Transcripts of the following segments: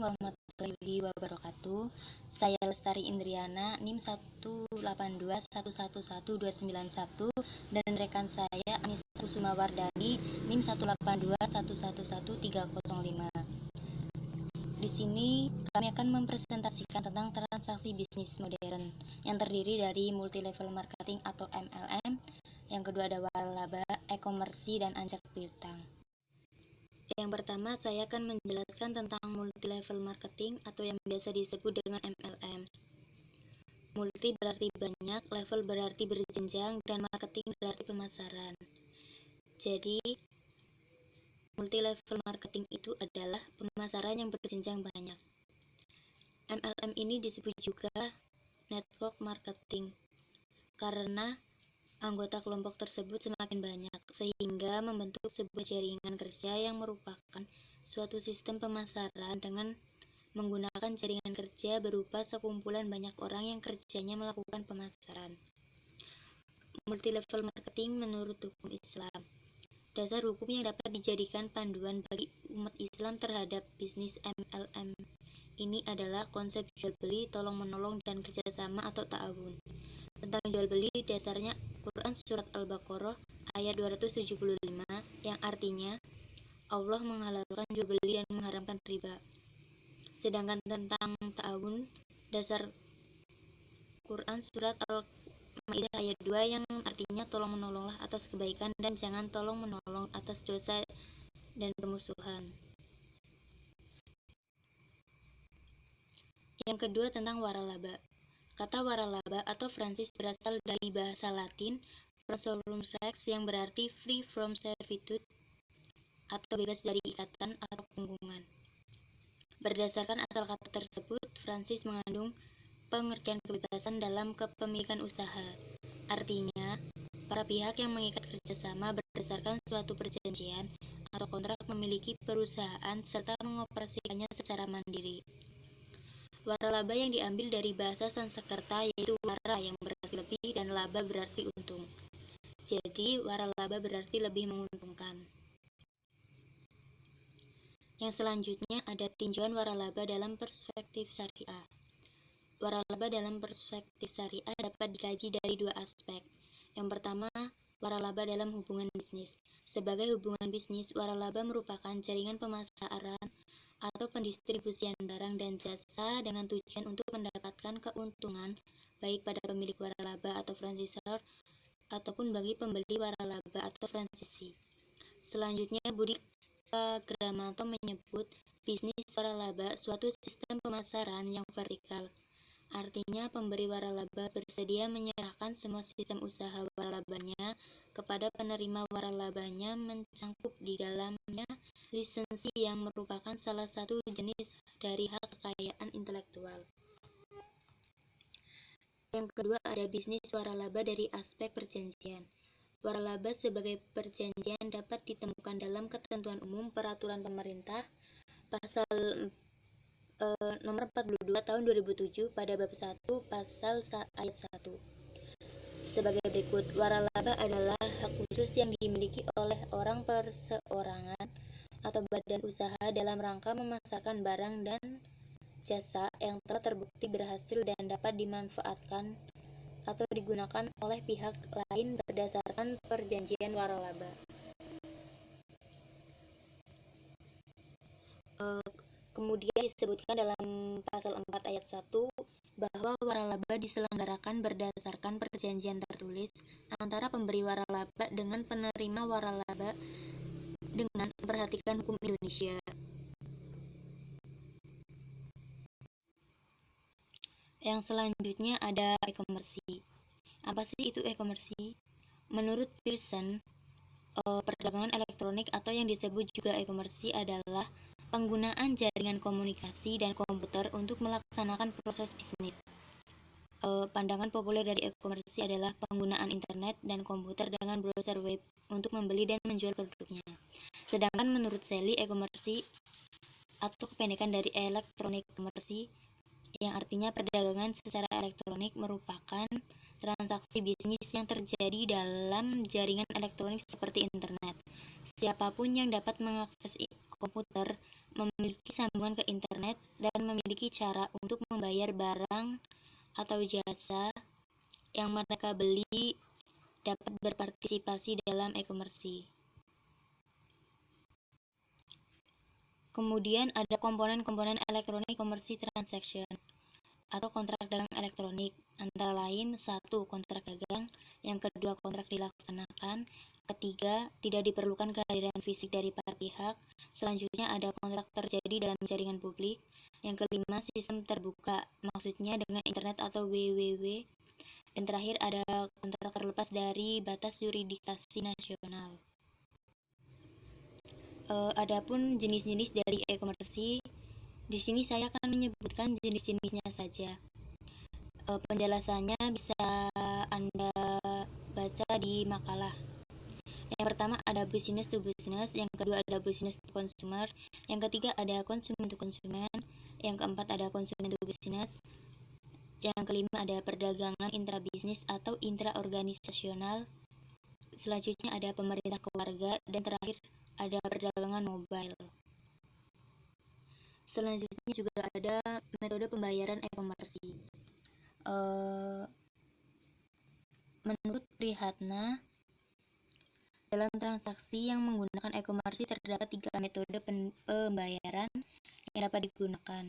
warahmatullahi wabarakatuh. Saya Lestari Indriana, NIM 182111291 dan rekan saya Anissa Kusuma Wardani, NIM 182111305. Di sini kami akan mempresentasikan tentang transaksi bisnis modern yang terdiri dari multi level marketing atau MLM. Yang kedua ada waralaba, e-commerce, dan anjak piutang. Yang pertama, saya akan menjelaskan tentang multi level marketing atau yang biasa disebut dengan MLM. Multi berarti banyak, level berarti berjenjang, dan marketing berarti pemasaran. Jadi, multi level marketing itu adalah pemasaran yang berjenjang banyak. MLM ini disebut juga network marketing karena anggota kelompok tersebut semakin banyak, sehingga membentuk sebuah jaringan kerja yang merupakan suatu sistem pemasaran dengan menggunakan jaringan kerja berupa sekumpulan banyak orang yang kerjanya melakukan pemasaran. Multi-level marketing menurut hukum Islam. Dasar hukum yang dapat dijadikan panduan bagi umat Islam terhadap bisnis MLM ini adalah konsep jual beli, tolong menolong, dan kerjasama atau ta'awun. Tentang jual beli, dasarnya Quran Surat Al-Baqarah ayat 275 yang artinya Allah menghalalkan jual beli dan mengharamkan riba. Sedangkan tentang ta'awun, dasar Quran Surat Al-Ma'idah ayat 2 yang artinya tolong menolonglah atas kebaikan dan jangan tolong menolong atas dosa dan permusuhan. Yang kedua tentang waralaba. Kata waralaba atau Francis berasal dari bahasa Latin prosolum rex yang berarti free from servitude atau bebas dari ikatan atau punggungan. Berdasarkan asal kata tersebut, Francis mengandung pengertian kebebasan dalam kepemilikan usaha. Artinya, para pihak yang mengikat kerjasama berdasarkan suatu perjanjian atau kontrak memiliki perusahaan serta mengoperasikannya secara mandiri. Waralaba yang diambil dari bahasa Sanskerta yaitu wara yang berarti lebih dan laba berarti untung. Jadi, waralaba berarti lebih menguntungkan. Yang selanjutnya ada tinjauan waralaba dalam perspektif syariah. Waralaba dalam perspektif syariah dapat dikaji dari dua aspek. Yang pertama, waralaba dalam hubungan bisnis. Sebagai hubungan bisnis, waralaba merupakan jaringan pemasaran atau pendistribusian barang dan jasa dengan tujuan untuk mendapatkan keuntungan baik pada pemilik waralaba atau franchisor ataupun bagi pembeli waralaba atau franchisee. Selanjutnya, Budi Gramanto menyebut bisnis waralaba suatu sistem pemasaran yang vertikal. Artinya, pemberi waralaba bersedia menyerahkan semua sistem usaha waralabanya kepada penerima waralabanya, mencangkup di dalamnya lisensi yang merupakan salah satu jenis dari hak kekayaan intelektual. Yang kedua ada bisnis waralaba dari aspek perjanjian. Waralaba sebagai perjanjian dapat ditemukan dalam ketentuan umum peraturan pemerintah pasal nomor 42 tahun 2007 pada bab 1 pasal ayat 1. Sebagai berikut, waralaba adalah hak khusus yang dimiliki oleh orang perseorangan atau badan usaha dalam rangka memasarkan barang dan jasa yang telah terbukti berhasil dan dapat dimanfaatkan atau digunakan oleh pihak lain berdasarkan perjanjian waralaba. Kemudian disebutkan dalam pasal 4 ayat 1 bahwa waralaba diselenggarakan berdasarkan perjanjian tertulis antara pemberi waralaba dengan penerima waralaba dengan memperhatikan hukum Indonesia. Yang selanjutnya ada e-commerce. Apa sih itu e-commerce? Menurut Pearson, perdagangan elektronik atau yang disebut juga e-commerce adalah penggunaan jaringan komunikasi dan komputer untuk melaksanakan proses bisnis. Pandangan populer dari e-commerce adalah penggunaan internet dan komputer dengan browser web untuk membeli dan menjual produknya. Sedangkan menurut Sally, e-commerce atau kependekan dari electronic commerce yang artinya perdagangan secara elektronik merupakan transaksi bisnis yang terjadi dalam jaringan elektronik seperti internet. Siapapun yang dapat mengakses komputer memiliki sambungan ke internet, dan memiliki cara untuk membayar barang atau jasa yang mereka beli dapat berpartisipasi dalam e-commerce. Kemudian ada komponen-komponen elektronik commerce transaction atau kontrak dagang elektronik, antara lain: 1. Kontrak dagang. Yang kedua, kontrak dilaksanakan. Ketiga, tidak diperlukan kehadiran fisik dari para pihak. Selanjutnya ada kontrak terjadi dalam jaringan publik. Yang kelima, sistem terbuka, maksudnya dengan internet atau www. Dan terakhir ada kontrak terlepas dari batas yurisdiksi nasional. Adapun jenis-jenis dari e-commerce, di sini saya akan menyebutkan jenis-jenisnya saja. Penjelasannya bisa Anda baca di makalah. Yang pertama ada business to business, yang kedua ada business to consumer, yang ketiga ada consumer to consumer, yang keempat ada consumer to business, yang kelima ada perdagangan intrabisnis atau intraorganisasional, selanjutnya ada pemerintah keluarga, dan terakhir ada perdagangan mobile. Selanjutnya juga ada metode pembayaran e-commerce. Menurut Prihatna, dalam transaksi yang menggunakan e-commerce terdapat 3 metode pembayaran yang dapat digunakan.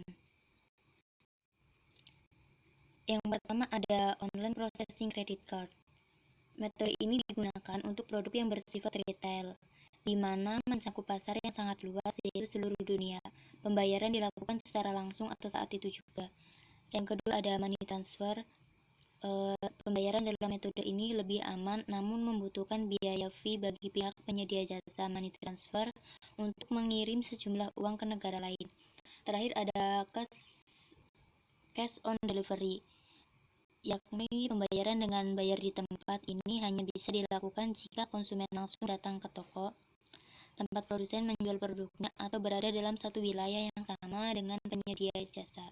Yang pertama ada online processing credit card. Metode ini digunakan untuk produk yang bersifat retail, di mana mencakup pasar yang sangat luas, yaitu seluruh dunia. Pembayaran dilakukan secara langsung atau saat itu juga. Yang kedua ada money transfer. Pembayaran dalam metode ini lebih aman, namun membutuhkan biaya fee bagi pihak penyedia jasa money transfer untuk mengirim sejumlah uang ke negara lain. Terakhir ada cash on delivery, yakni pembayaran dengan bayar di tempat. Ini hanya bisa dilakukan jika konsumen langsung datang ke toko tempat produsen menjual produknya atau berada dalam satu wilayah yang sama dengan penyedia jasa.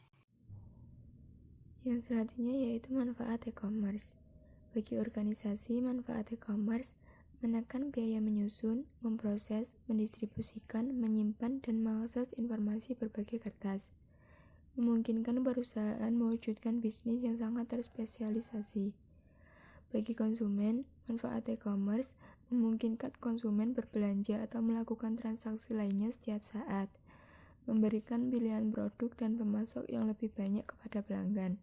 Yang selanjutnya yaitu manfaat e-commerce. Bagi organisasi, manfaat e-commerce menekan biaya menyusun, memproses, mendistribusikan, menyimpan, dan mengakses informasi berbagai kertas. Memungkinkan perusahaan mewujudkan bisnis yang sangat terspesialisasi. Bagi konsumen, manfaat e-commerce memungkinkan konsumen berbelanja atau melakukan transaksi lainnya setiap saat, memberikan pilihan produk dan pemasok yang lebih banyak kepada pelanggan.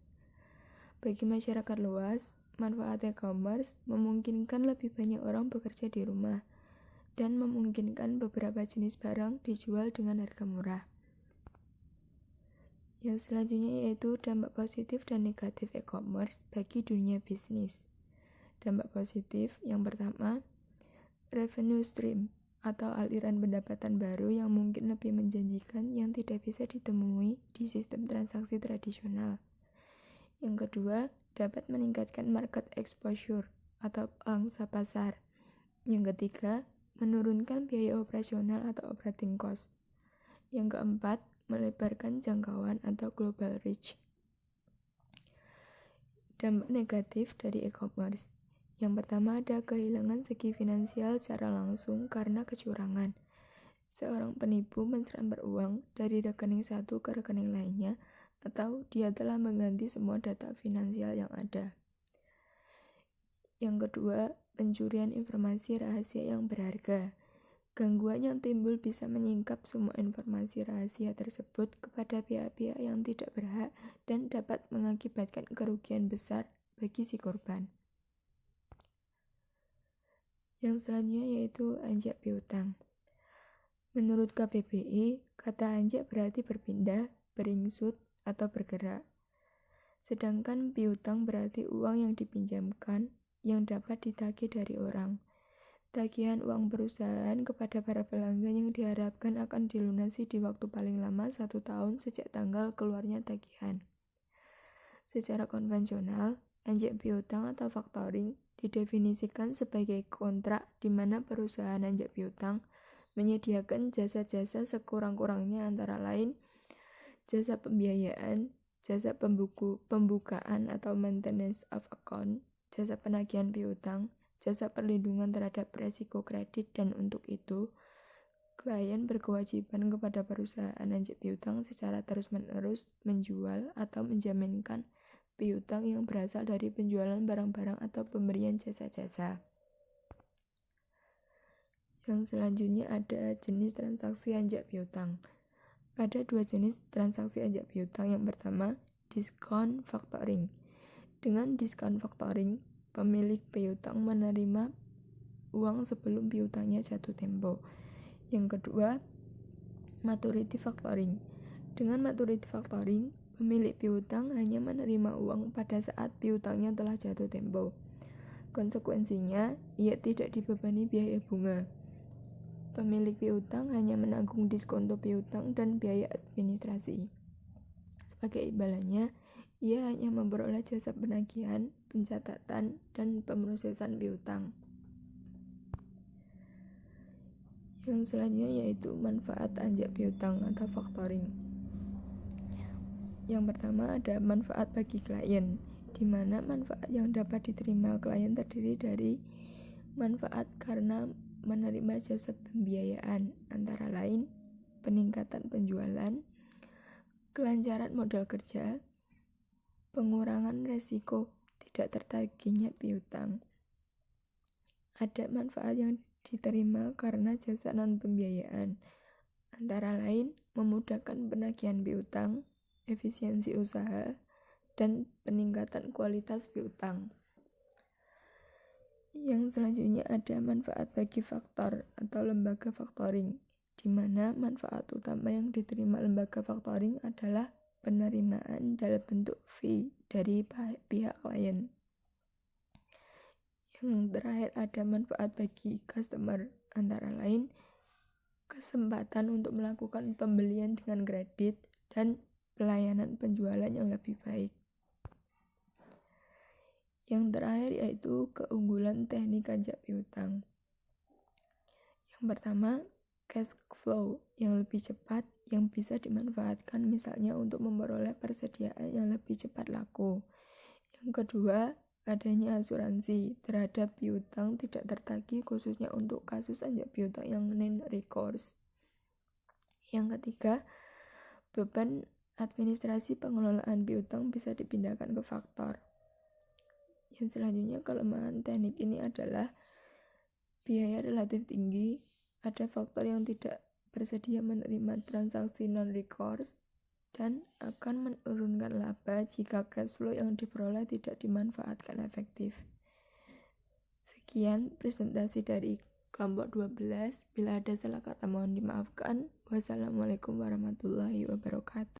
Bagi masyarakat luas, manfaat e-commerce memungkinkan lebih banyak orang bekerja di rumah dan memungkinkan beberapa jenis barang dijual dengan harga murah. Yang selanjutnya yaitu dampak positif dan negatif e-commerce bagi dunia bisnis. Dampak positif yang pertama, revenue stream atau aliran pendapatan baru yang mungkin lebih menjanjikan yang tidak bisa ditemui di sistem transaksi tradisional. Yang kedua, dapat meningkatkan market exposure atau pangsa pasar. Yang ketiga, menurunkan biaya operasional atau operating cost. Yang keempat, melebarkan jangkauan atau global reach. Dampak negatif dari e-commerce. Yang pertama ada kehilangan segi finansial secara langsung karena kecurangan. Seorang penipu mentransfer uang dari rekening satu ke rekening lainnya, atau dia telah mengganti semua data finansial yang ada. Yang kedua, pencurian informasi rahasia yang berharga. Gangguan yang timbul bisa menyingkap semua informasi rahasia tersebut kepada pihak-pihak yang tidak berhak dan dapat mengakibatkan kerugian besar bagi si korban. Yang selanjutnya yaitu anjak piutang. Menurut KBBI, kata anjak berarti berpindah, beringsut, atau bergerak. Sedangkan piutang berarti uang yang dipinjamkan yang dapat ditagih dari orang. Tagihan uang perusahaan kepada para pelanggan yang diharapkan akan dilunasi di waktu paling lama 1 tahun sejak tanggal keluarnya tagihan. Secara konvensional, anjak piutang atau factoring didefinisikan sebagai kontrak di mana perusahaan anjak piutang menyediakan jasa-jasa sekurang-kurangnya antara lain jasa pembiayaan, jasa pembukaan atau maintenance of account, jasa penagihan piutang, jasa perlindungan terhadap resiko kredit, dan untuk itu klien berkewajiban kepada perusahaan anjak piutang secara terus-menerus menjual atau menjaminkan piutang yang berasal dari penjualan barang-barang atau pemberian jasa-jasa. Yang selanjutnya ada jenis transaksi anjak piutang. Ada dua jenis transaksi anjak piutang. Yang pertama, discount factoring. Dengan discount factoring, pemilik piutang menerima uang sebelum piutangnya jatuh tempo. Yang kedua, maturity factoring. Dengan maturity factoring, pemilik piutang hanya menerima uang pada saat piutangnya telah jatuh tempo. Konsekuensinya, ia tidak dibebani biaya bunga. Pemilik piutang hanya menanggung diskonto piutang dan biaya administrasi. Sebagai imbalannya, ia hanya memperoleh jasa penagihan, pencatatan, dan pemrosesan piutang. Yang selanjutnya yaitu manfaat anjak piutang atau factoring. Yang pertama ada manfaat bagi klien, di mana manfaat yang dapat diterima klien terdiri dari manfaat karena menerima jasa pembiayaan, antara lain peningkatan penjualan, kelancaran modal kerja, pengurangan resiko tidak tertagihnya piutang. Ada manfaat yang diterima karena jasa non-pembiayaan, antara lain memudahkan penagihan piutang, efisiensi usaha, dan peningkatan kualitas piutang. Yang selanjutnya ada manfaat bagi faktor atau lembaga factoring, di mana manfaat utama yang diterima lembaga factoring adalah penerimaan dalam bentuk fee dari pihak klien. Yang terakhir ada manfaat bagi customer, antara lain kesempatan untuk melakukan pembelian dengan kredit dan pelayanan penjualan yang lebih baik. Yang terakhir yaitu keunggulan teknik anjak piutang. Yang pertama, cash flow yang lebih cepat yang bisa dimanfaatkan misalnya untuk memperoleh persediaan yang lebih cepat laku. Yang kedua, adanya asuransi terhadap piutang tidak tertagih khususnya untuk kasus anjak piutang yang non-recourse. Yang ketiga, beban administrasi pengelolaan piutang bisa dipindahkan ke faktor. Yang selanjutnya kelemahan teknik ini adalah biaya relatif tinggi, ada faktor yang tidak bersedia menerima transaksi non-recourse, dan akan menurunkan laba jika cash flow yang diperoleh tidak dimanfaatkan efektif. Sekian presentasi dari kelompok 12. Bila ada salah kata mohon dimaafkan. Wassalamualaikum warahmatullahi wabarakatuh.